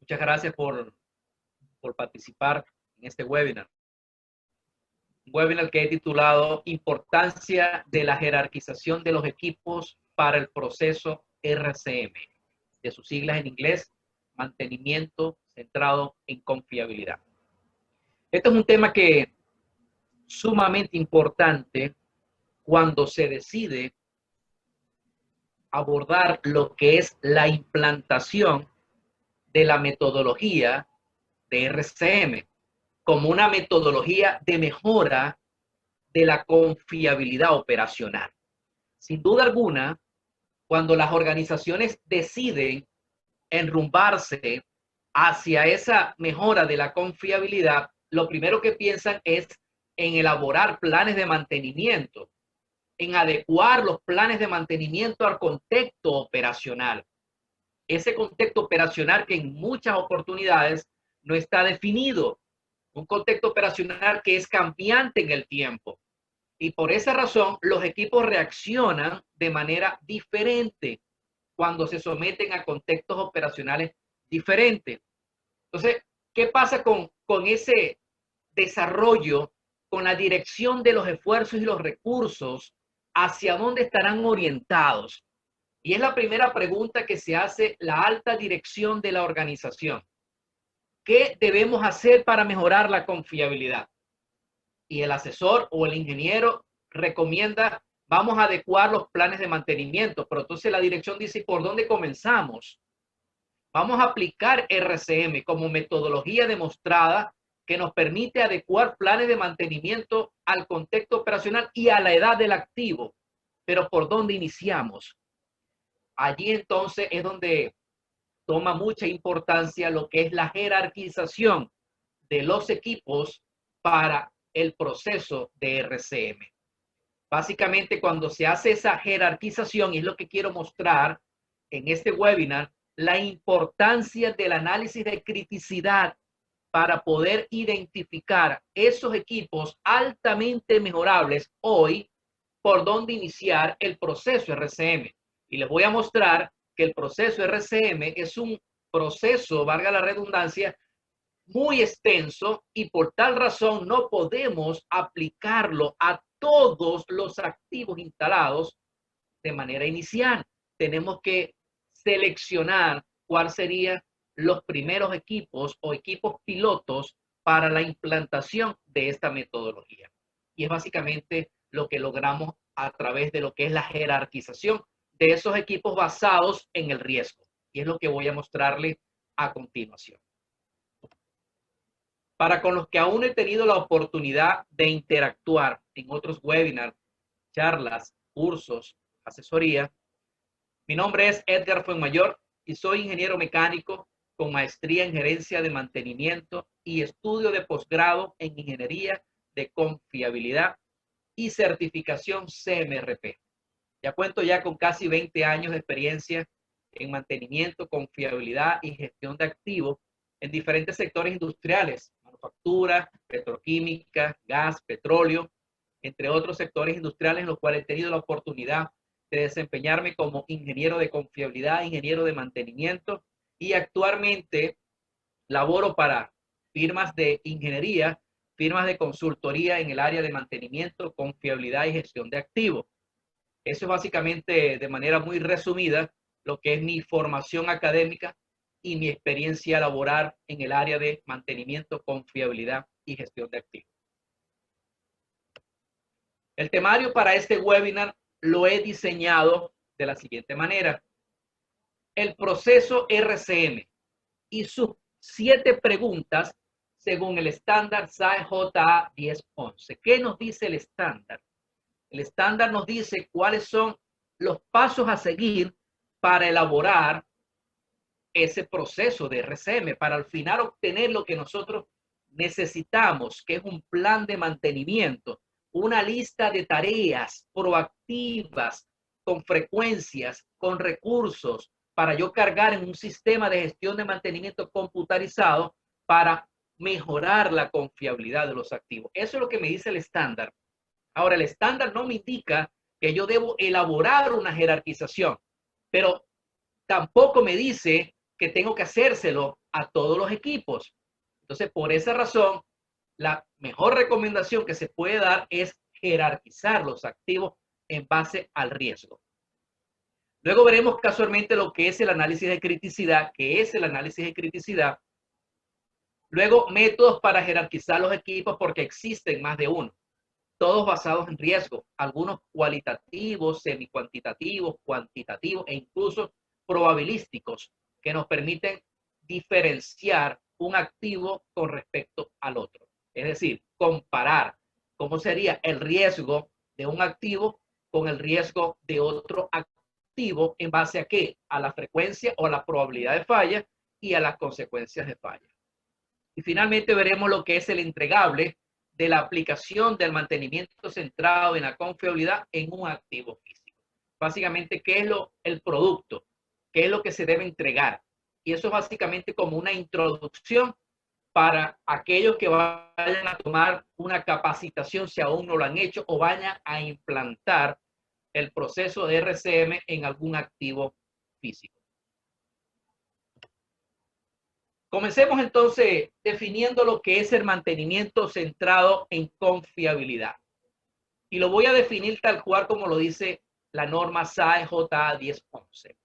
Muchas gracias por participar en este webinar. Un webinar que he titulado Importancia de la jerarquización de los equipos para el proceso RCM, de sus siglas en inglés, mantenimiento centrado en confiabilidad. Este es un tema que es sumamente importante cuando se decide abordar lo que es la implantación de la metodología de RCM como una metodología de mejora de la confiabilidad operacional. Sin duda alguna, cuando las organizaciones deciden enrumbarse hacia esa mejora de la confiabilidad, lo primero que piensan es en elaborar planes de mantenimiento, en adecuar los planes de mantenimiento al contexto operacional. Ese contexto operacional que en muchas oportunidades no está definido, un contexto operacional que es cambiante en el tiempo. Y por esa razón, los equipos reaccionan de manera diferente cuando se someten a contextos operacionales diferentes. Entonces, ¿qué pasa con ese desarrollo, con la dirección de los esfuerzos y los recursos, hacia dónde estarán orientados? Y es la primera pregunta que se hace la alta dirección de la organización. ¿Qué debemos hacer para mejorar la confiabilidad? Y el asesor o el ingeniero recomienda, vamos a adecuar los planes de mantenimiento, pero entonces la dirección dice, ¿por dónde comenzamos? Vamos a aplicar RCM como metodología demostrada que nos permite adecuar planes de mantenimiento al contexto operacional y a la edad del activo. Pero ¿por dónde iniciamos? Allí entonces es donde toma mucha importancia lo que es la jerarquización de los equipos para el proceso de RCM. Básicamente, cuando se hace esa jerarquización, y es lo que quiero mostrar en este webinar, la importancia del análisis de criticidad para poder identificar esos equipos altamente mejorables hoy, por dónde iniciar el proceso RCM. Y les voy a mostrar que el proceso RCM es un proceso, valga la redundancia, muy extenso y por tal razón no podemos aplicarlo a todos los activos instalados de manera inicial. Tenemos que seleccionar cuáles serían los primeros equipos o equipos pilotos para la implantación de esta metodología. Y es básicamente lo que logramos a través de lo que es la jerarquización de esos equipos basados en el riesgo. Y es lo que voy a mostrarles a continuación. Para con los que aún he tenido la oportunidad de interactuar en otros webinars, charlas, cursos, asesoría, mi nombre es Edgar Fuenmayor y soy ingeniero mecánico con maestría en gerencia de mantenimiento y estudio de posgrado en ingeniería de confiabilidad y certificación CMRP. Ya cuento con casi 20 años de experiencia en mantenimiento, confiabilidad y gestión de activos en diferentes sectores industriales, manufactura, petroquímica, gas, petróleo, entre otros sectores industriales en los cuales he tenido la oportunidad de desempeñarme como ingeniero de confiabilidad, ingeniero de mantenimiento y actualmente laboro para firmas de ingeniería, firmas de consultoría en el área de mantenimiento, confiabilidad y gestión de activos. Eso es básicamente de manera muy resumida lo que es mi formación académica y mi experiencia laboral en el área de mantenimiento, confiabilidad y gestión de activos. El temario para este webinar lo he diseñado de la siguiente manera. El proceso RCM y sus 7 preguntas según el estándar SAE JA 1011. ¿Qué nos dice el estándar? El estándar nos dice cuáles son los pasos a seguir para elaborar ese proceso de RCM, para al final obtener lo que nosotros necesitamos, que es un plan de mantenimiento, una lista de tareas proactivas, con frecuencias, con recursos, para yo cargar en un sistema de gestión de mantenimiento computarizado para mejorar la confiabilidad de los activos. Eso es lo que me dice el estándar. Ahora, el estándar no me indica que yo debo elaborar una jerarquización, pero tampoco me dice que tengo que hacérselo a todos los equipos. Entonces, por esa razón, la mejor recomendación que se puede dar es jerarquizar los activos en base al riesgo. Luego veremos casualmente lo que es el análisis de criticidad, que es el análisis de criticidad. Luego, métodos para jerarquizar los equipos, porque existen más de uno, todos basados en riesgo, algunos cualitativos, semi-cuantitativos, cuantitativos e incluso probabilísticos, que nos permiten diferenciar un activo con respecto al otro. Es decir, comparar cómo sería el riesgo de un activo con el riesgo de otro activo en base a qué? A la frecuencia o a la probabilidad de falla y a las consecuencias de falla. Y finalmente veremos lo que es el entregable de la aplicación del mantenimiento centrado en la confiabilidad en un activo físico. Básicamente, ¿qué es el producto? ¿Qué es lo que se debe entregar? Y eso es básicamente como una introducción para aquellos que vayan a tomar una capacitación, si aún no lo han hecho, o vayan a implantar el proceso de RCM en algún activo físico. Comencemos entonces definiendo lo que es el mantenimiento centrado en confiabilidad. Y lo voy a definir tal cual como lo dice la norma SAE JA 1011.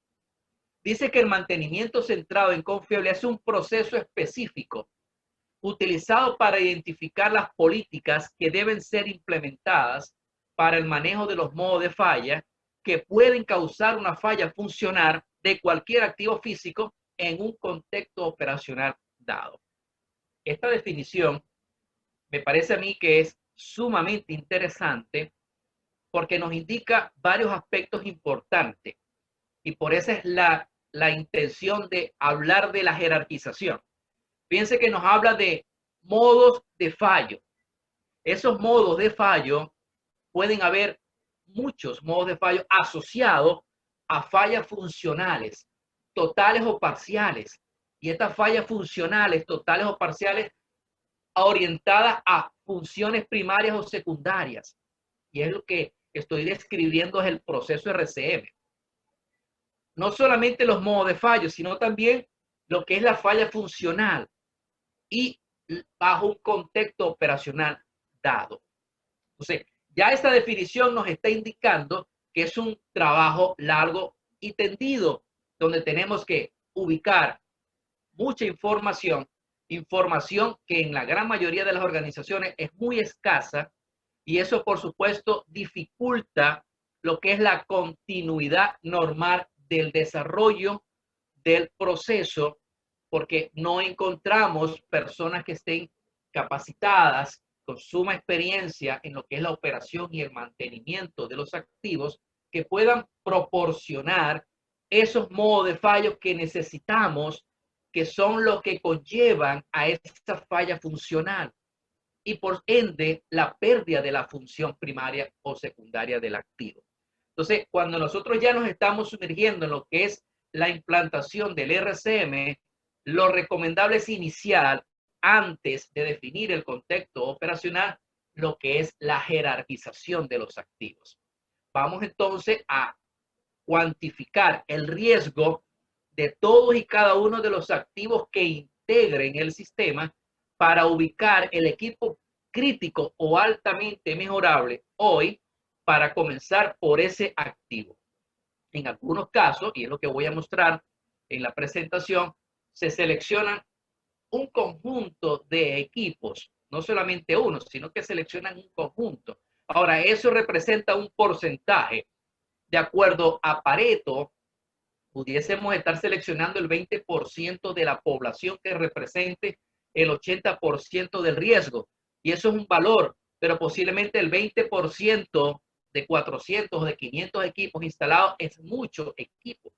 Dice que el mantenimiento centrado en confiabilidad es un proceso específico utilizado para identificar las políticas que deben ser implementadas para el manejo de los modos de falla que pueden causar una falla funcional de cualquier activo físico en un contexto operacional dado. Esta definición me parece a mí que es sumamente interesante porque nos indica varios aspectos importantes y por eso es la intención de hablar de la jerarquización. Fíjense que nos habla de modos de fallo. Esos modos de fallo pueden haber muchos modos de fallo asociados a fallas funcionales, totales o parciales. Y estas fallas funcionales, totales o parciales, orientadas a funciones primarias o secundarias. Y es lo que estoy describiendo, es el proceso RCM. No solamente los modos de fallo, sino también lo que es la falla funcional y bajo un contexto operacional dado. Entonces, ya esta definición nos está indicando que es un trabajo largo y tendido, donde tenemos que ubicar mucha información que en la gran mayoría de las organizaciones es muy escasa, y eso, por supuesto, dificulta lo que es la continuidad normal del desarrollo del proceso, porque no encontramos personas que estén capacitadas con suma experiencia en lo que es la operación y el mantenimiento de los activos, que puedan proporcionar esos modos de fallos que necesitamos, que son los que conllevan a esa falla funcional y por ende la pérdida de la función primaria o secundaria del activo. Entonces, cuando nosotros ya nos estamos sumergiendo en lo que es la implantación del RCM, lo recomendable es iniciar, antes de definir el contexto operacional, lo que es la jerarquización de los activos. Vamos entonces a cuantificar el riesgo de todos y cada uno de los activos que integren el sistema para ubicar el equipo crítico o altamente mejorable hoy, para comenzar por ese activo. En algunos casos, y es lo que voy a mostrar en la presentación, se seleccionan un conjunto de equipos, no solamente uno, sino que seleccionan un conjunto. Ahora, eso representa un porcentaje. De acuerdo a Pareto, pudiésemos estar seleccionando el 20% de la población que represente el 80% del riesgo. Y eso es un valor, pero posiblemente el 20% de 400 o de 500 equipos instalados es mucho equipo.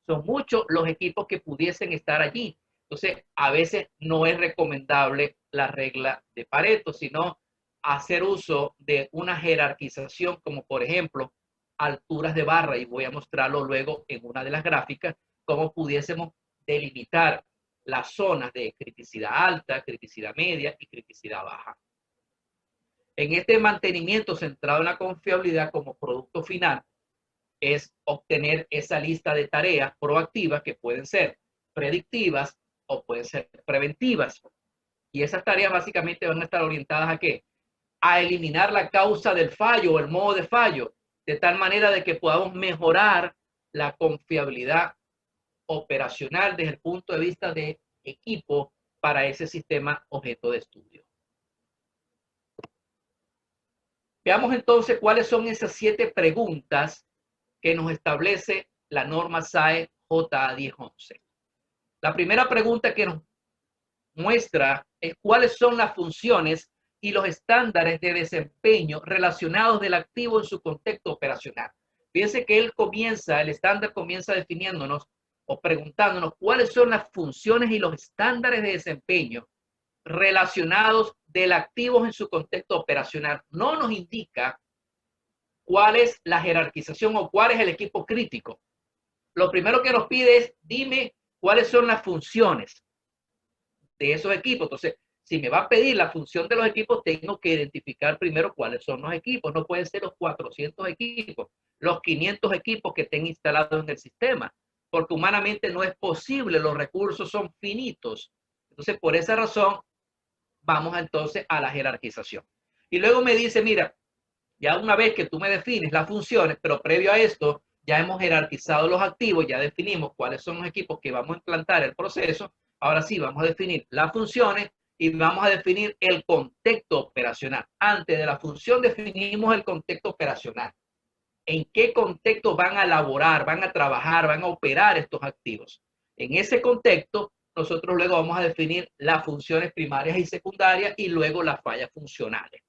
Son muchos los equipos que pudiesen estar allí. Entonces, a veces no es recomendable la regla de Pareto, sino hacer uso de una jerarquización, como por ejemplo, alturas de barra, y voy a mostrarlo luego en una de las gráficas, cómo pudiésemos delimitar las zonas de criticidad alta, criticidad media y criticidad baja. En este mantenimiento centrado en la confiabilidad, como producto final, es obtener esa lista de tareas proactivas que pueden ser predictivas o pueden ser preventivas. Y esas tareas básicamente van a estar orientadas ¿a qué? A eliminar la causa del fallo o el modo de fallo, de tal manera de que podamos mejorar la confiabilidad operacional desde el punto de vista de equipo para ese sistema objeto de estudio. Veamos entonces cuáles son esas 7 preguntas que nos establece la norma SAE JA1011. La primera pregunta que nos muestra es cuáles son las funciones y los estándares de desempeño relacionados del activo en su contexto operacional. Fíjense que el estándar comienza definiéndonos o preguntándonos cuáles son las funciones y los estándares de desempeño relacionados del activo en su contexto operacional. No nos indica cuál es la jerarquización o cuál es el equipo crítico. Lo primero que nos pide es, dime cuáles son las funciones de esos equipos. Entonces, si me va a pedir la función de los equipos, tengo que identificar primero cuáles son los equipos. No pueden ser los 400 equipos, los 500 equipos que estén instalados en el sistema, porque humanamente no es posible, los recursos son finitos. Entonces, por esa razón, vamos entonces a la jerarquización. Y luego me dice, mira, ya una vez que tú me defines las funciones, pero previo a esto, ya hemos jerarquizado los activos, ya definimos cuáles son los equipos que vamos a implantar el proceso. Ahora sí, vamos a definir las funciones y vamos a definir el contexto operacional. Antes de la función definimos el contexto operacional. ¿En qué contexto van a elaborar, van a trabajar, van a operar estos activos? En ese contexto, nosotros luego vamos a definir las funciones primarias y secundarias y luego las fallas funcionales.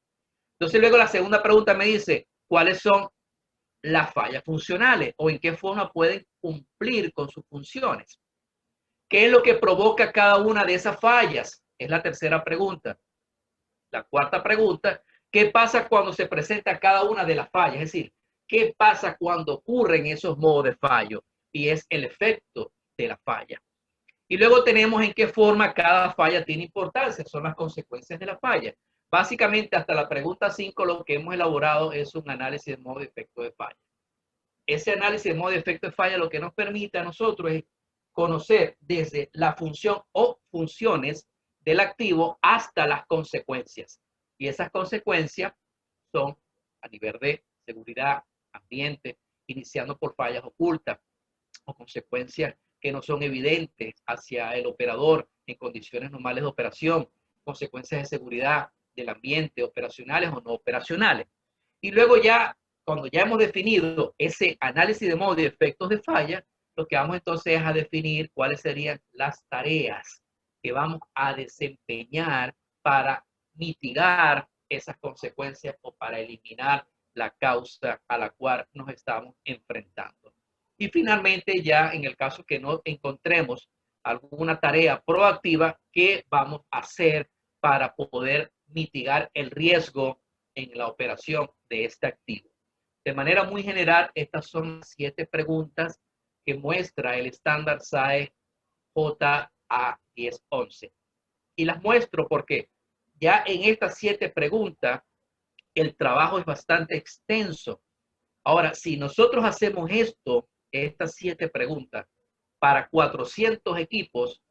Entonces luego la segunda pregunta me dice, ¿cuáles son las fallas funcionales o en qué forma pueden cumplir con sus funciones? ¿Qué es lo que provoca cada una de esas fallas? Es la tercera pregunta. La cuarta pregunta, ¿qué pasa cuando se presenta cada una de las fallas? Es decir, ¿qué pasa cuando ocurren esos modos de fallo? Y es el efecto de la falla. Y luego tenemos en qué forma cada falla tiene importancia, son las consecuencias de la falla. Básicamente, hasta la pregunta 5, lo que hemos elaborado es un análisis de modo de efecto de falla. Ese análisis de modo de efecto de falla lo que nos permite a nosotros es conocer desde la función o funciones del activo hasta las consecuencias. Y esas consecuencias son a nivel de seguridad, ambiente, iniciando por fallas ocultas o consecuencias que no son evidentes hacia el operador en condiciones normales de operación, consecuencias de seguridad del ambiente, operacionales o no operacionales. Y luego ya, cuando ya hemos definido ese análisis de modo de efectos de falla, lo que vamos entonces es a definir cuáles serían las tareas que vamos a desempeñar para mitigar esas consecuencias o para eliminar la causa a la cual nos estamos enfrentando. Y finalmente, ya en el caso que no encontremos alguna tarea proactiva, ¿qué vamos a hacer para poder mitigar el riesgo en la operación de este activo? De manera muy general, estas son 7 preguntas que muestra el estándar SAE JA1011. Y las muestro porque ya en estas 7 preguntas, el trabajo es bastante extenso. Ahora, si nosotros hacemos estas 7 preguntas para 400 equipos,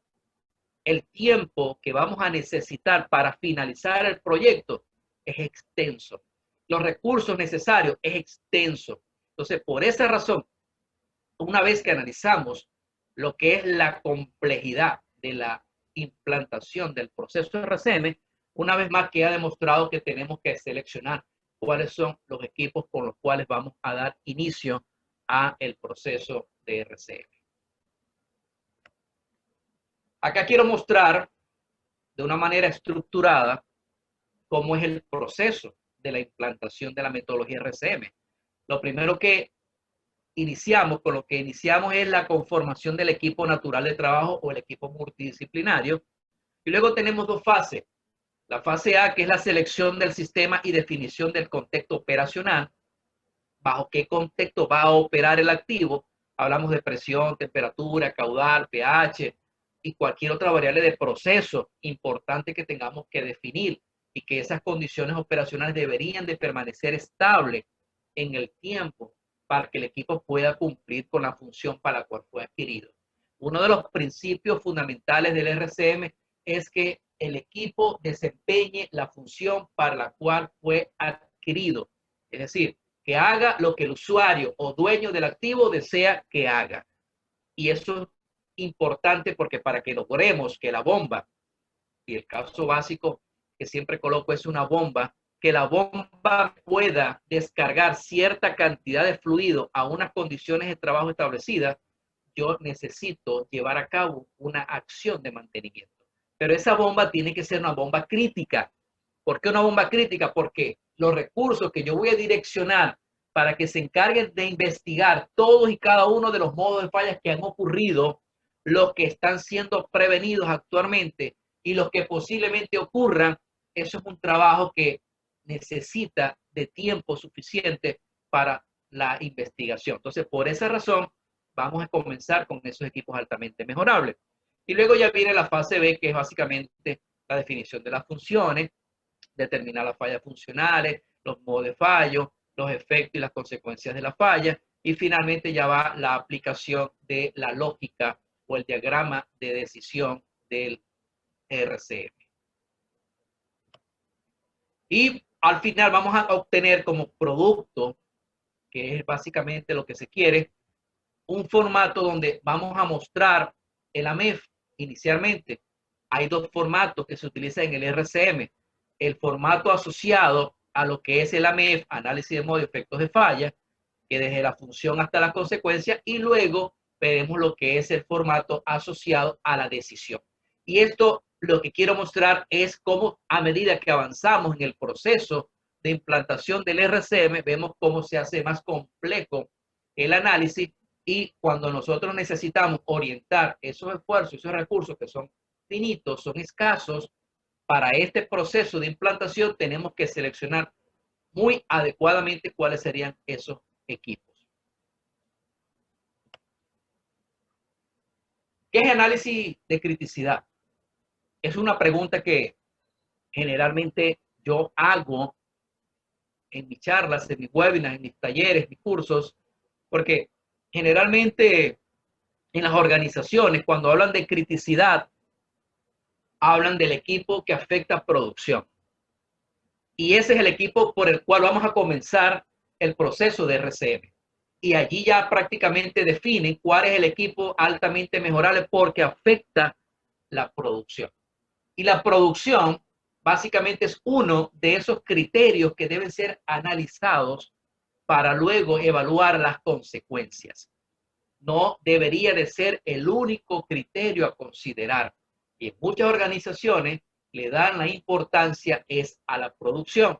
el tiempo que vamos a necesitar para finalizar el proyecto es extenso. Los recursos necesarios es extenso. Entonces, por esa razón, una vez que analizamos lo que es la complejidad de la implantación del proceso RCM, una vez más queda demostrado que tenemos que seleccionar cuáles son los equipos con los cuales vamos a dar inicio a el proceso de RCM. Acá quiero mostrar de una manera estructurada cómo es el proceso de la implantación de la metodología RCM. Lo primero que con lo que iniciamos es la conformación del equipo natural de trabajo o el equipo multidisciplinario. Y luego tenemos 2 fases. La fase A, que es la selección del sistema y definición del contexto operacional. Bajo qué contexto va a operar el activo. Hablamos de presión, temperatura, caudal, pH y cualquier otra variable de proceso importante que tengamos que definir y que esas condiciones operacionales deberían de permanecer estables en el tiempo para que el equipo pueda cumplir con la función para la cual fue adquirido. Uno de los principios fundamentales del RCM es que el equipo desempeñe la función para la cual fue adquirido. Es decir, que haga lo que el usuario o dueño del activo desea que haga. Y eso es importante porque para que logremos que la bomba, y el caso básico que siempre coloco es una bomba, que la bomba pueda descargar cierta cantidad de fluido a unas condiciones de trabajo establecidas, yo necesito llevar a cabo una acción de mantenimiento. Pero esa bomba tiene que ser una bomba crítica. ¿Por qué una bomba crítica? Porque los recursos que yo voy a direccionar para que se encarguen de investigar todos y cada uno de los modos de fallas que han ocurrido, los que están siendo prevenidos actualmente y los que posiblemente ocurran, eso es un trabajo que necesita de tiempo suficiente para la investigación. Entonces, por esa razón, vamos a comenzar con esos equipos altamente mejorables. Y luego ya viene la fase B, que es básicamente la definición de las funciones, determinar las fallas funcionales, los modos de fallo, los efectos y las consecuencias de la falla. Y finalmente ya va la aplicación de la lógica o el diagrama de decisión del RCM. Y al final vamos a obtener como producto, que es básicamente lo que se quiere, un formato donde vamos a mostrar el AMEF inicialmente. Hay dos formatos que se utilizan en el RCM. El formato asociado a lo que es el AMEF, análisis de modo y efectos de falla, que desde la función hasta las consecuencias, y luego veremos lo que es el formato asociado a la decisión. Y esto lo que quiero mostrar es cómo a medida que avanzamos en el proceso de implantación del RCM, vemos cómo se hace más complejo el análisis y cuando nosotros necesitamos orientar esos esfuerzos, esos recursos que son finitos, son escasos, para este proceso de implantación tenemos que seleccionar muy adecuadamente cuáles serían esos equipos. ¿Qué es análisis de criticidad? Es una pregunta que generalmente yo hago en mis charlas, en mis webinars, en mis talleres, mis cursos, porque generalmente en las organizaciones, cuando hablan de criticidad, hablan del equipo que afecta producción. Y ese es el equipo por el cual vamos a comenzar el proceso de RCM. Y allí ya prácticamente definen cuál es el equipo altamente mejorable porque afecta la producción. Y la producción básicamente es uno de esos criterios que deben ser analizados para luego evaluar las consecuencias. No debería de ser el único criterio a considerar. Y en muchas organizaciones le dan la importancia es a la producción.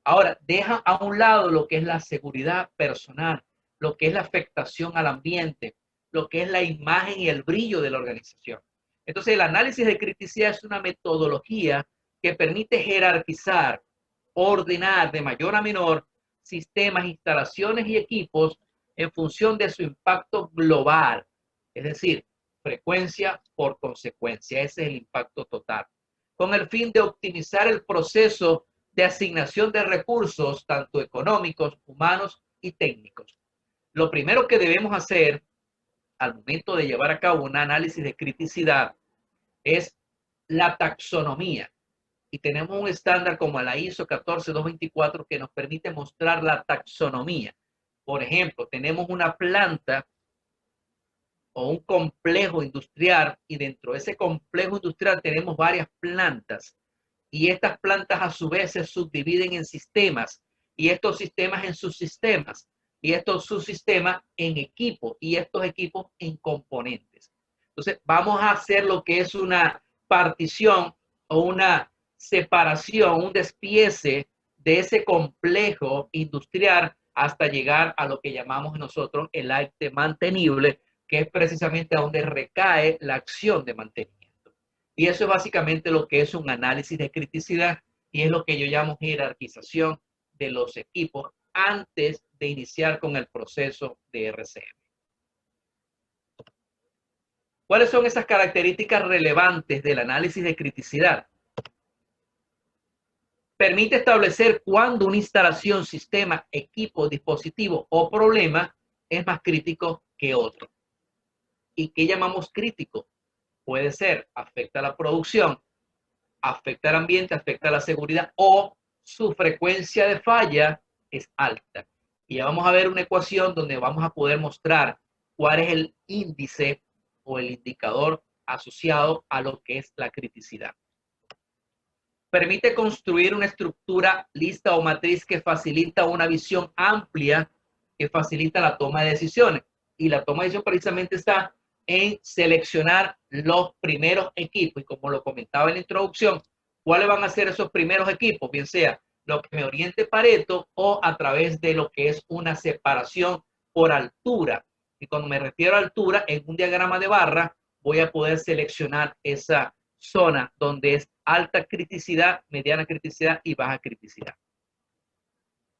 Ahora, dejan a un lado lo que es la seguridad personal, lo que es la afectación al ambiente, lo que es la imagen y el brillo de la organización. Entonces, el análisis de criticidad es una metodología que permite jerarquizar, ordenar de mayor a menor sistemas, instalaciones y equipos en función de su impacto global, es decir, frecuencia por consecuencia. Ese es el impacto total, con el fin de optimizar el proceso de asignación de recursos, tanto económicos, humanos y técnicos. Lo primero que debemos hacer al momento de llevar a cabo un análisis de criticidad es la taxonomía. Y tenemos un estándar como la ISO 14224 que nos permite mostrar la taxonomía. Por ejemplo, tenemos una planta o un complejo industrial y dentro de ese complejo industrial tenemos varias plantas y estas plantas a su vez se subdividen en sistemas y estos sistemas en subsistemas y estos subsistemas en equipos y estos equipos en componentes. Entonces vamos a hacer lo que es una partición o una separación, un despiece de ese complejo industrial hasta llegar a lo que llamamos nosotros el arte mantenible, que es precisamente a donde recae la acción de mantenimiento. Y eso es básicamente lo que es un análisis de criticidad y es lo que yo llamo jerarquización de los equipos antes de iniciar con el proceso de RCM. ¿Cuáles son esas características relevantes del análisis de criticidad? Permite establecer cuándo una instalación, sistema, equipo, dispositivo o problema es más crítico que otro. ¿Y qué llamamos crítico? Puede ser, afecta a la producción, afecta al ambiente, afecta a la seguridad o su frecuencia de falla es alta. Y ya vamos a ver una ecuación donde vamos a poder mostrar cuál es el índice o el indicador asociado a lo que es la criticidad. Permite construir una estructura, lista o matriz que facilita una visión amplia, que facilita la toma de decisiones. Y la toma de decisión precisamente está en seleccionar los primeros equipos. Y como lo comentaba en la introducción, ¿cuáles van a ser esos primeros equipos? Bien sea lo que me oriente Pareto o a través de lo que es una separación por altura. Y cuando me refiero a altura, en un diagrama de barra voy a poder seleccionar esa zona donde es alta criticidad, mediana criticidad y baja criticidad.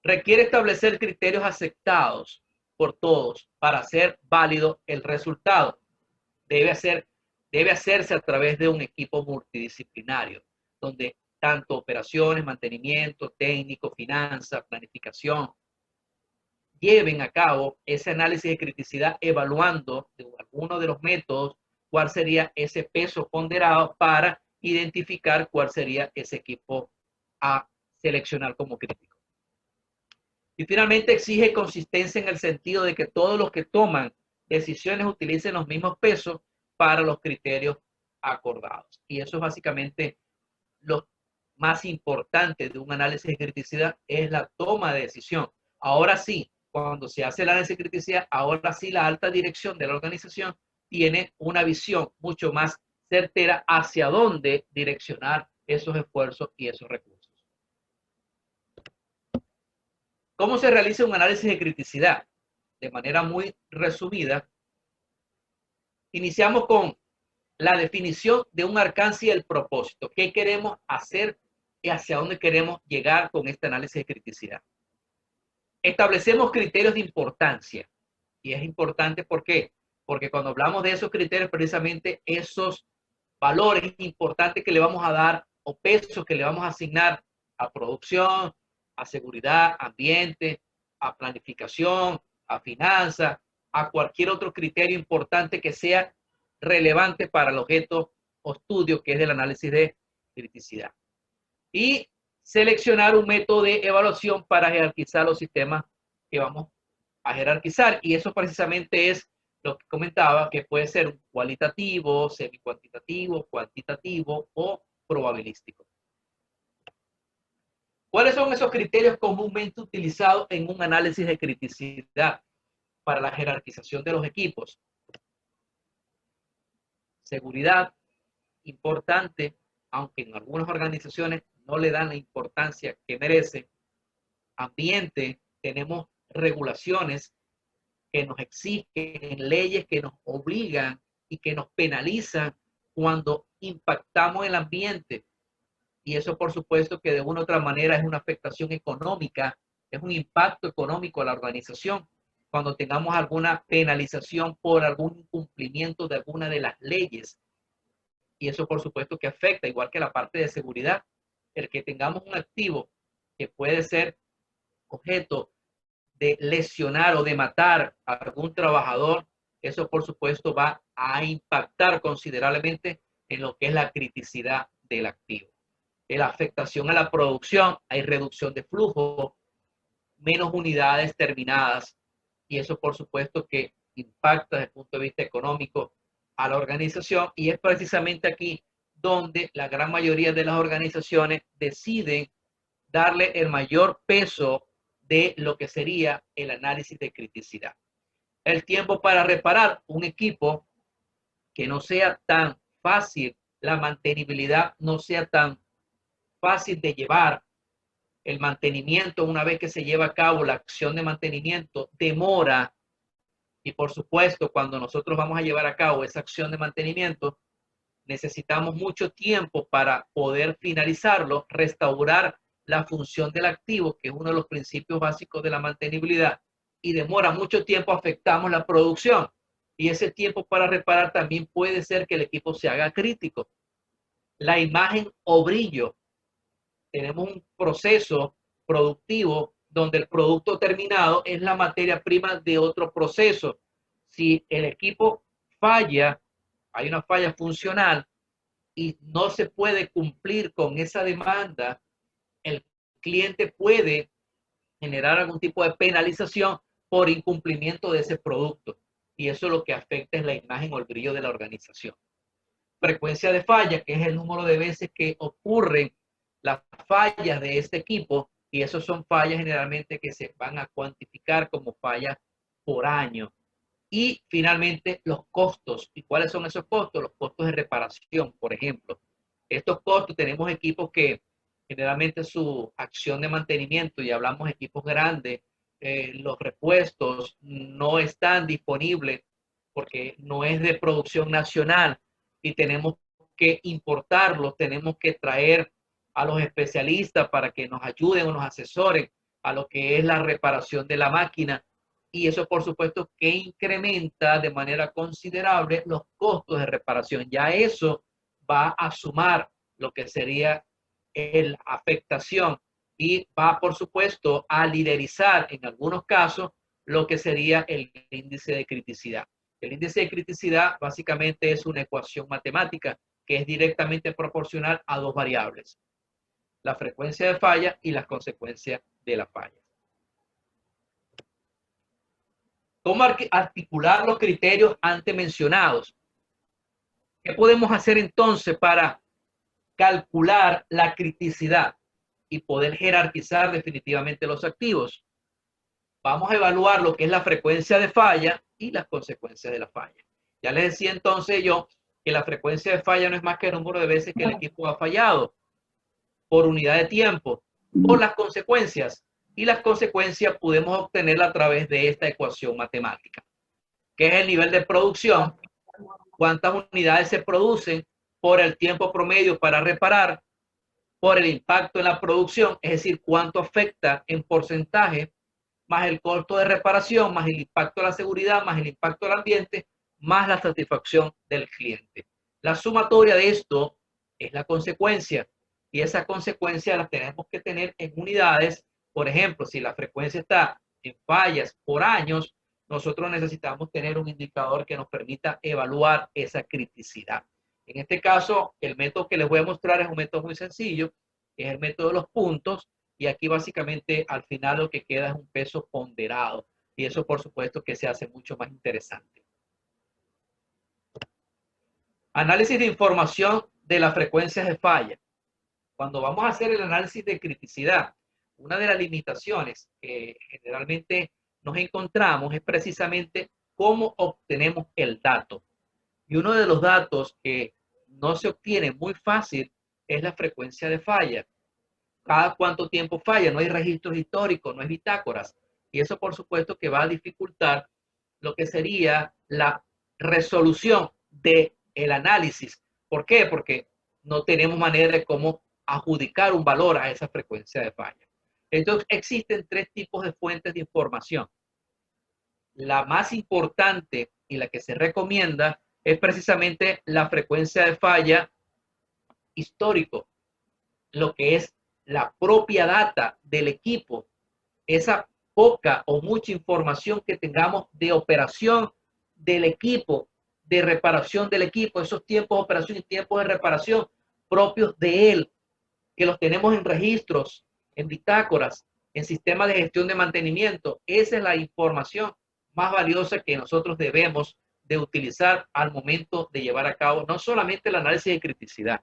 Requiere establecer criterios aceptados por todos para hacer válido el resultado. Debe hacerse a través de un equipo multidisciplinario, donde tanto operaciones, mantenimiento, técnico, finanzas, planificación, lleven a cabo ese análisis de criticidad evaluando de alguno de los métodos cuál sería ese peso ponderado para identificar cuál sería ese equipo a seleccionar como crítico. Y finalmente exige consistencia en el sentido de que todos los que toman decisiones utilicen los mismos pesos para los criterios acordados. Y eso es básicamente lo más importante de un análisis de criticidad, es la toma de decisión. Ahora sí, cuando se hace el análisis de criticidad, ahora sí la alta dirección de la organización tiene una visión mucho más certera hacia dónde direccionar esos esfuerzos y esos recursos. ¿Cómo se realiza un análisis de criticidad? De manera muy resumida, iniciamos con la definición de un alcance y el propósito. ¿Qué queremos hacer y hacia dónde queremos llegar con este análisis de criticidad? Establecemos criterios de importancia. Y es importante, ¿por qué? Porque cuando hablamos de esos criterios, precisamente esos valores importantes que le vamos a dar o pesos que le vamos a asignar a producción, a seguridad, ambiente, a planificación, a finanzas, a cualquier otro criterio importante que sea relevante para el objeto o estudio que es el análisis de criticidad. Y seleccionar un método de evaluación para jerarquizar los sistemas que vamos a jerarquizar. Y eso precisamente es lo que comentaba, que puede ser cualitativo, semi-cuantitativo, cuantitativo o probabilístico. ¿Cuáles son esos criterios comúnmente utilizados en un análisis de criticidad para la jerarquización de los equipos? Seguridad, importante, aunque en algunas organizaciones no le dan la importancia que merece. Ambiente, tenemos regulaciones que nos exigen, leyes que nos obligan y que nos penalizan cuando impactamos el ambiente. Y eso, por supuesto, que de una u otra manera es una afectación económica, es un impacto económico a la organización. Cuando tengamos alguna penalización por algún incumplimiento de alguna de las leyes. Y eso, por supuesto, que afecta, igual que la parte de seguridad. El que tengamos un activo que puede ser objeto de lesionar o de matar a algún trabajador, eso por supuesto va a impactar considerablemente en lo que es la criticidad del activo. En la afectación a la producción, hay reducción de flujo, menos unidades terminadas, y eso por supuesto que impacta desde el punto de vista económico a la organización, y es precisamente aquí donde la gran mayoría de las organizaciones deciden darle el mayor peso de lo que sería el análisis de criticidad. El tiempo para reparar un equipo que no sea tan fácil, la mantenibilidad no sea tan fácil de llevar, el mantenimiento, una vez que se lleva a cabo la acción de mantenimiento, demora. Y por supuesto, cuando nosotros vamos a llevar a cabo esa acción de mantenimiento, necesitamos mucho tiempo para poder finalizarlo, restaurar la función del activo, que es uno de los principios básicos de la mantenibilidad, y demora mucho tiempo, afectamos la producción. Y ese tiempo para reparar también puede ser que el equipo se haga crítico. La imagen o brillo. Tenemos un proceso productivo donde el producto terminado es la materia prima de otro proceso. Si el equipo falla, hay una falla funcional y no se puede cumplir con esa demanda, el cliente puede generar algún tipo de penalización por incumplimiento de ese producto. Y eso lo que afecta es la imagen o el brillo de la organización. Frecuencia de falla, que es el número de veces que ocurren las fallas de este equipo, y esos son fallas generalmente que se van a cuantificar como fallas por año. Y finalmente los costos. ¿Y cuáles son esos costos? Los costos de reparación, por ejemplo. Estos costos, tenemos equipos que generalmente su acción de mantenimiento, y hablamos de equipos grandes, los repuestos no están disponibles porque no es de producción nacional y tenemos que importarlos, tenemos que traer a los especialistas para que nos ayuden o nos asesoren a lo que es la reparación de la máquina. Y eso, por supuesto, que incrementa de manera considerable los costos de reparación. Ya eso va a sumar lo que sería la afectación y va, por supuesto, a liderizar en algunos casos lo que sería el índice de criticidad. El índice de criticidad básicamente es una ecuación matemática que es directamente proporcional a dos variables: la frecuencia de falla y las consecuencias de la falla. ¿Cómo articular los criterios antes mencionados? ¿Qué podemos hacer entonces para calcular la criticidad y poder jerarquizar definitivamente los activos? Vamos a evaluar lo que es la frecuencia de falla y las consecuencias de la falla. Ya les decía entonces yo que la frecuencia de falla no es más que el número de veces que el equipo ha fallado por unidad de tiempo, por las consecuencias. Y las consecuencias podemos obtenerla a través de esta ecuación matemática, que es el nivel de producción, cuántas unidades se producen por el tiempo promedio para reparar, por el impacto en la producción, es decir, cuánto afecta en porcentaje, más el costo de reparación, más el impacto a la seguridad, más el impacto al ambiente, más la satisfacción del cliente. La sumatoria de esto es la consecuencia, y esa consecuencia la tenemos que tener en unidades. Por ejemplo, si la frecuencia está en fallas por años, nosotros necesitamos tener un indicador que nos permita evaluar esa criticidad. En este caso, el método que les voy a mostrar es un método muy sencillo, que es el método de los puntos, y aquí básicamente al final lo que queda es un peso ponderado, y eso por supuesto que se hace mucho más interesante. Análisis de información de las frecuencias de falla. Cuando vamos a hacer el análisis de criticidad, una de las limitaciones que generalmente nos encontramos es precisamente cómo obtenemos el dato. Y uno de los datos que no se obtiene muy fácil es la frecuencia de falla. Cada cuánto tiempo falla, no hay registros históricos, no hay bitácoras. Y eso por supuesto que va a dificultar lo que sería la resolución del análisis. ¿Por qué? Porque no tenemos manera de cómo adjudicar un valor a esa frecuencia de falla. Entonces existen tres tipos de fuentes de información. La más importante y la que se recomienda es precisamente la frecuencia de falla histórico, lo que es la propia data del equipo, esa poca o mucha información que tengamos de operación del equipo, de reparación del equipo, esos tiempos de operación y tiempos de reparación propios de él, que los tenemos en registros, en bitácoras, en sistemas de gestión de mantenimiento. Esa es la información más valiosa que nosotros debemos de utilizar al momento de llevar a cabo no solamente el análisis de criticidad,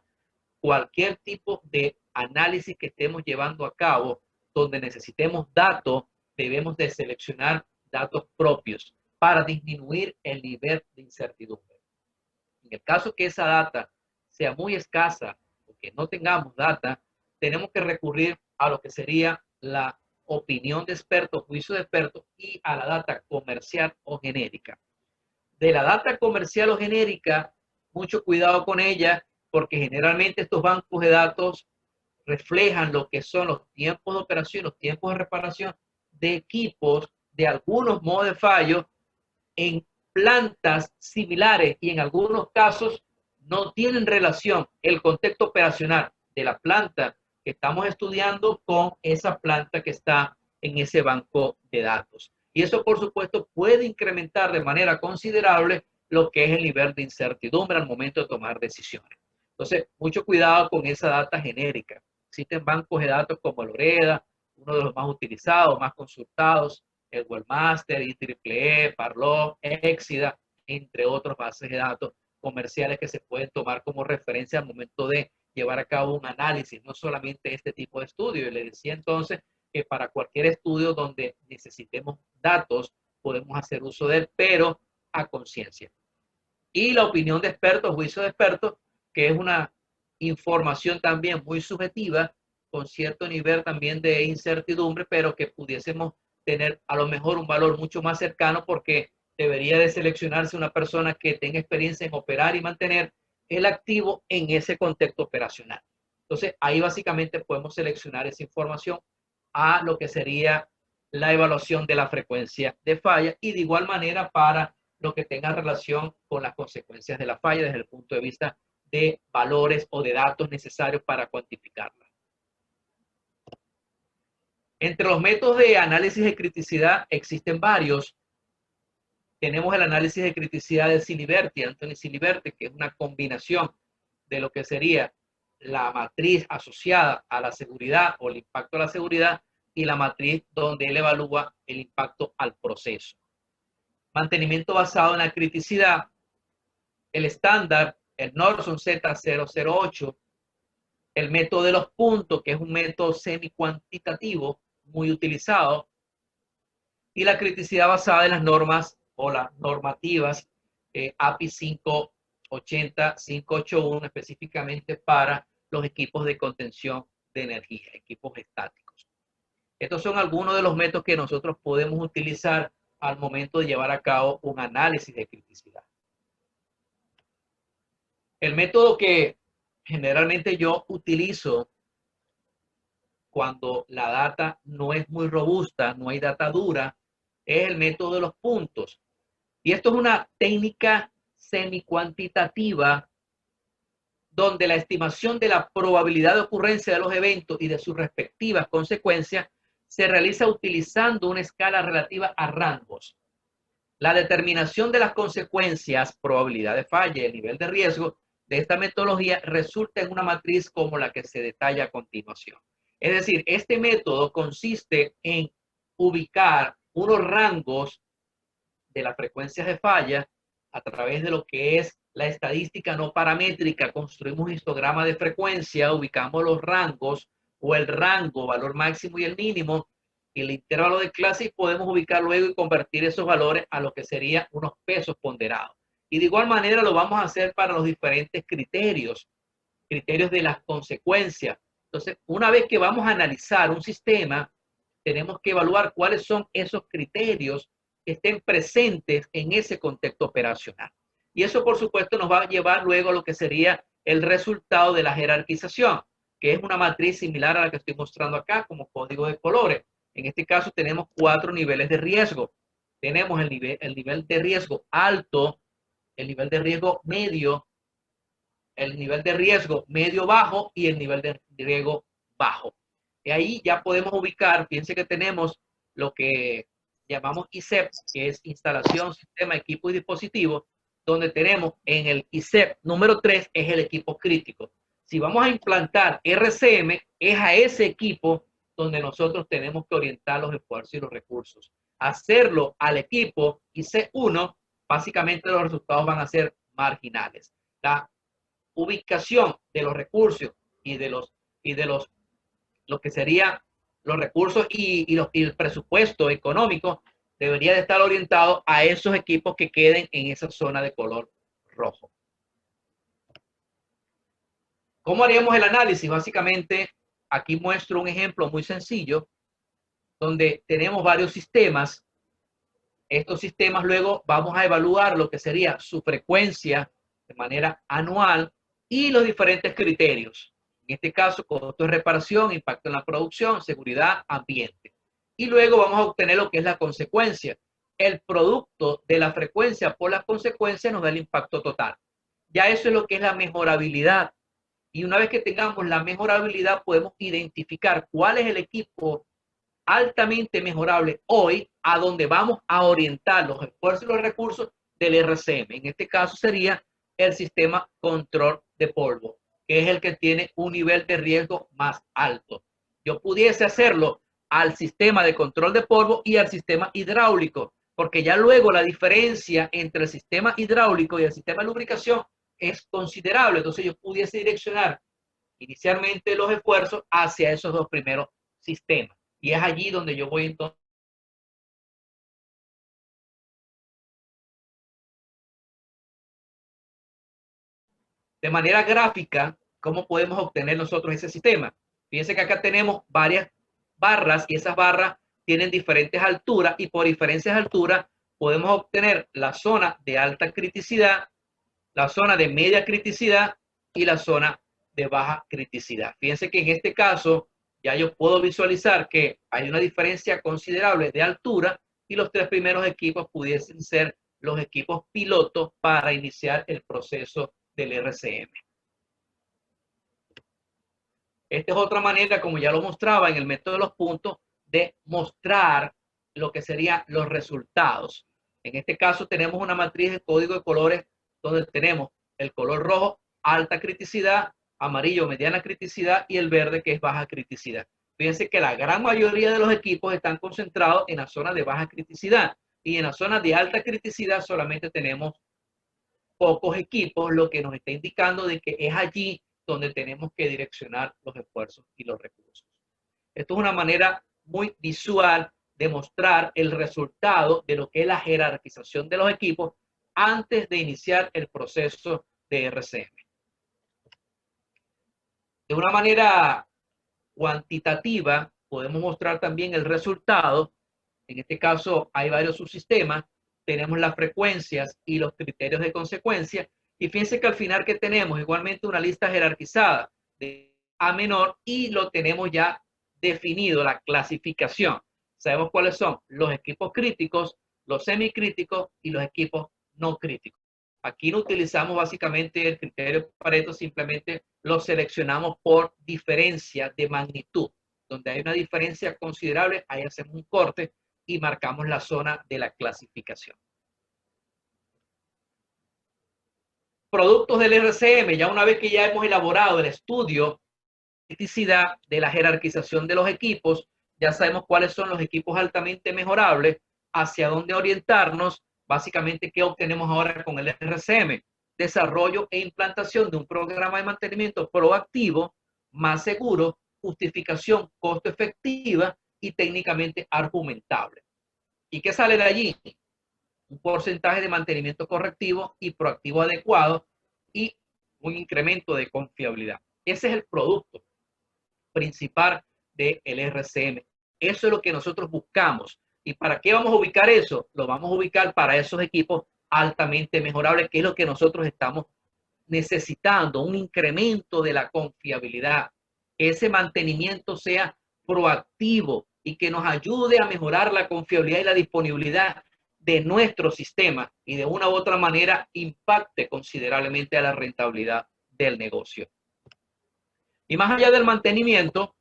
cualquier tipo de análisis que estemos llevando a cabo donde necesitemos datos, debemos de seleccionar datos propios para disminuir el nivel de incertidumbre. En el caso que esa data sea muy escasa o que no tengamos data, tenemos que recurrir a lo que sería la opinión de expertos, juicio de expertos y a la data comercial o genérica. De la data comercial o genérica, mucho cuidado con ella, porque generalmente estos bancos de datos reflejan lo que son los tiempos de operación, los tiempos de reparación de equipos de algunos modos de fallo en plantas similares, y en algunos casos no tienen relación el contexto operacional de la planta que estamos estudiando con esa planta que está en ese banco de datos. Y eso, por supuesto, puede incrementar de manera considerable lo que es el nivel de incertidumbre al momento de tomar decisiones. Entonces, mucho cuidado con esa data genérica. Existen bancos de datos como el OREDA, uno de los más utilizados, más consultados, el Webmaster, IEEE, Parlog, Exida, entre otros bases de datos comerciales que se pueden tomar como referencia al momento de llevar a cabo un análisis, no solamente este tipo de estudio. Y le decía entonces que para cualquier estudio donde necesitemos datos, podemos hacer uso de él, pero a conciencia. Y la opinión de expertos, juicio de expertos, que es una información también muy subjetiva, con cierto nivel también de incertidumbre, pero que pudiésemos tener a lo mejor un valor mucho más cercano, porque debería de seleccionarse una persona que tenga experiencia en operar y mantener el activo en ese contexto operacional. Entonces, ahí básicamente podemos seleccionar esa información a lo que sería la evaluación de la frecuencia de falla, y de igual manera para lo que tenga relación con las consecuencias de la falla desde el punto de vista de valores o de datos necesarios para cuantificarla. Entre los métodos de análisis de criticidad existen varios. Tenemos el análisis de criticidad de Siliberti, Anthony Siliberti, que es una combinación de lo que sería la matriz asociada a la seguridad o el impacto a la seguridad, y la matriz donde él evalúa el impacto al proceso. Mantenimiento basado en la criticidad, el estándar, el Nordson Z008, el método de los puntos, que es un método semi-cuantitativo muy utilizado, y la criticidad basada en las normas o las normativas API 580, 581, específicamente para los equipos de contención de energía, equipos estáticos. Estos son algunos de los métodos que nosotros podemos utilizar al momento de llevar a cabo un análisis de criticidad. El método que generalmente yo utilizo cuando la data no es muy robusta, no hay data dura, es el método de los puntos. Y esto es una técnica semi-cuantitativa donde la estimación de la probabilidad de ocurrencia de los eventos y de sus respectivas consecuencias se realiza utilizando una escala relativa a rangos. La determinación de las consecuencias, probabilidad de falla y el nivel de riesgo de esta metodología resulta en una matriz como la que se detalla a continuación. Es decir, este método consiste en ubicar unos rangos de las frecuencias de falla a través de lo que es la estadística no paramétrica. Construimos un histograma de frecuencia, ubicamos los rangos o el rango, valor máximo y el mínimo, y el intervalo de clase, y podemos ubicar luego y convertir esos valores a lo que serían unos pesos ponderados. Y de igual manera lo vamos a hacer para los diferentes criterios de las consecuencias. Entonces, una vez que vamos a analizar un sistema, tenemos que evaluar cuáles son esos criterios que estén presentes en ese contexto operacional. Y eso, por supuesto, nos va a llevar luego a lo que sería el resultado de la jerarquización, que es una matriz similar a la que estoy mostrando acá como código de colores. En este caso tenemos 4 niveles de riesgo. Tenemos el nivel de riesgo alto, el nivel de riesgo medio, el nivel de riesgo medio-bajo y el nivel de riesgo bajo. Y ahí ya podemos ubicar, fíjense que tenemos lo que llamamos ISEP, que es instalación, sistema, equipo y dispositivo, donde tenemos en el ISEP número 3 es el equipo crítico. Si vamos a implantar RCM, es a ese equipo donde nosotros tenemos que orientar los esfuerzos y los recursos. Hacerlo al equipo IC1, básicamente los resultados van a ser marginales. La ubicación de los recursos y de los lo que serían los recursos y el presupuesto económico debería de estar orientado a esos equipos que queden en esa zona de color rojo. ¿Cómo haríamos el análisis? Básicamente, aquí muestro un ejemplo muy sencillo donde tenemos varios sistemas. Estos sistemas luego vamos a evaluar lo que sería su frecuencia de manera anual y los diferentes criterios. En este caso, costo de reparación, impacto en la producción, seguridad, ambiente. Y luego vamos a obtener lo que es la consecuencia. El producto de la frecuencia por las consecuencias nos da el impacto total. Ya eso es lo que es la mejorabilidad. Y una vez que tengamos la mejorabilidad, podemos identificar cuál es el equipo altamente mejorable hoy, a donde vamos a orientar los esfuerzos y los recursos del RCM. En este caso sería el sistema control de polvo, que es el que tiene un nivel de riesgo más alto. Yo pudiese hacerlo al sistema de control de polvo y al sistema hidráulico, porque ya luego la diferencia entre el sistema hidráulico y el sistema de lubricación es considerable. Entonces yo pudiese direccionar inicialmente los esfuerzos hacia esos dos primeros sistemas. Y es allí donde yo voy entonces de manera gráfica, ¿cómo podemos obtener nosotros ese sistema? Fíjense que acá tenemos varias barras y esas barras tienen diferentes alturas y por diferentes alturas podemos obtener la zona de alta criticidad, la zona de media criticidad y la zona de baja criticidad. Fíjense que en este caso ya yo puedo visualizar que hay una diferencia considerable de altura y los tres primeros equipos pudiesen ser los equipos pilotos para iniciar el proceso del RCM. Esta es otra manera, como ya lo mostraba en el método de los puntos, de mostrar lo que serían los resultados. En este caso tenemos una matriz de código de colores donde tenemos el color rojo, alta criticidad, amarillo, mediana criticidad y el verde, que es baja criticidad. Fíjense que la gran mayoría de los equipos están concentrados en la zona de baja criticidad y en la zona de alta criticidad solamente tenemos pocos equipos, lo que nos está indicando de que es allí donde tenemos que direccionar los esfuerzos y los recursos. Esto es una manera muy visual de mostrar el resultado de lo que es la jerarquización de los equipos antes de iniciar el proceso de RCM. De una manera cuantitativa, podemos mostrar también el resultado. En este caso, hay varios subsistemas. Tenemos las frecuencias y los criterios de consecuencia. Y fíjense que al final que tenemos igualmente una lista jerarquizada de A menor y lo tenemos ya definido, la clasificación. Sabemos cuáles son los equipos críticos, los semicríticos y los equipos no críticos. Aquí no utilizamos básicamente el criterio Pareto, simplemente lo seleccionamos por diferencia de magnitud. Donde hay una diferencia considerable, ahí hacemos un corte y marcamos la zona de la clasificación. Productos del RCM, ya una vez que ya hemos elaborado el estudio de criticidad de la jerarquización de los equipos, ya sabemos cuáles son los equipos altamente mejorables, hacia dónde orientarnos, básicamente qué obtenemos ahora con el RCM, desarrollo e implantación de un programa de mantenimiento proactivo, más seguro, justificación costo efectiva y técnicamente argumentable. ¿Y qué sale de allí? Un porcentaje de mantenimiento correctivo y proactivo adecuado y un incremento de confiabilidad. Ese es el producto principal del RCM. Eso es lo que nosotros buscamos. ¿Y para qué vamos a ubicar eso? Lo vamos a ubicar para esos equipos altamente mejorables, que es lo que nosotros estamos necesitando, un incremento de la confiabilidad, que ese mantenimiento sea proactivo y que nos ayude a mejorar la confiabilidad y la disponibilidad de nuestro sistema y de una u otra manera impacte considerablemente a la rentabilidad del negocio. Y más allá del mantenimiento,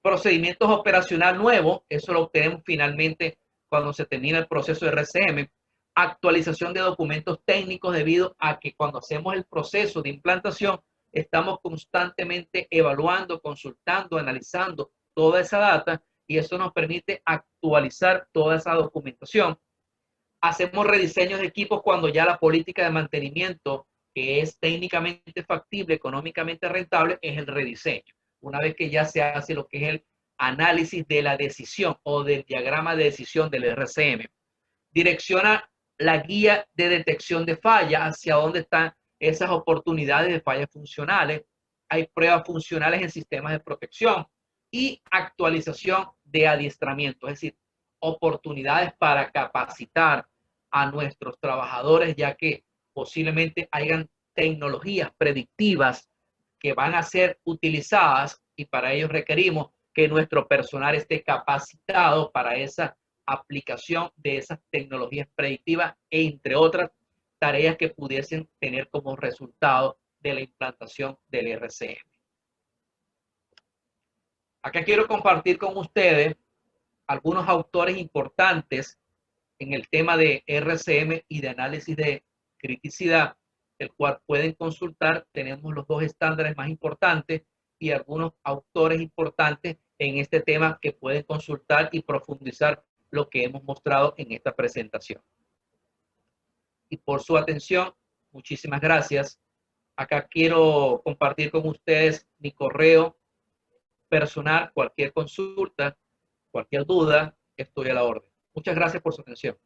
procedimientos operacional nuevos, eso lo obtenemos finalmente cuando se termina el proceso de RCM, actualización de documentos técnicos debido a que cuando hacemos el proceso de implantación estamos constantemente evaluando, consultando, analizando toda esa data y eso nos permite actualizar toda esa documentación. Hacemos rediseños de equipos cuando ya la política de mantenimiento, que es técnicamente factible, económicamente rentable, es el rediseño. Una vez que ya se hace lo que es el análisis de la decisión o del diagrama de decisión del RCM. Direcciona la guía de detección de fallas, hacia dónde están esas oportunidades de fallas funcionales. Hay pruebas funcionales en sistemas de protección y actualización de adiestramiento, es decir, oportunidades para capacitar a nuestros trabajadores, ya que posiblemente hayan tecnologías predictivas que van a ser utilizadas y para ello requerimos que nuestro personal esté capacitado para esa aplicación de esas tecnologías predictivas, entre otras tareas que pudiesen tener como resultado de la implantación del RCM. Acá quiero compartir con ustedes algunos autores importantes en el tema de RCM y de análisis de criticidad, el cual pueden consultar. Tenemos los dos estándares más importantes y algunos autores importantes en este tema que pueden consultar y profundizar lo que hemos mostrado en esta presentación. Y por su atención, muchísimas gracias. Acá quiero compartir con ustedes mi correo personal. Cualquier consulta, cualquier duda, estoy a la orden. Muchas gracias por su atención.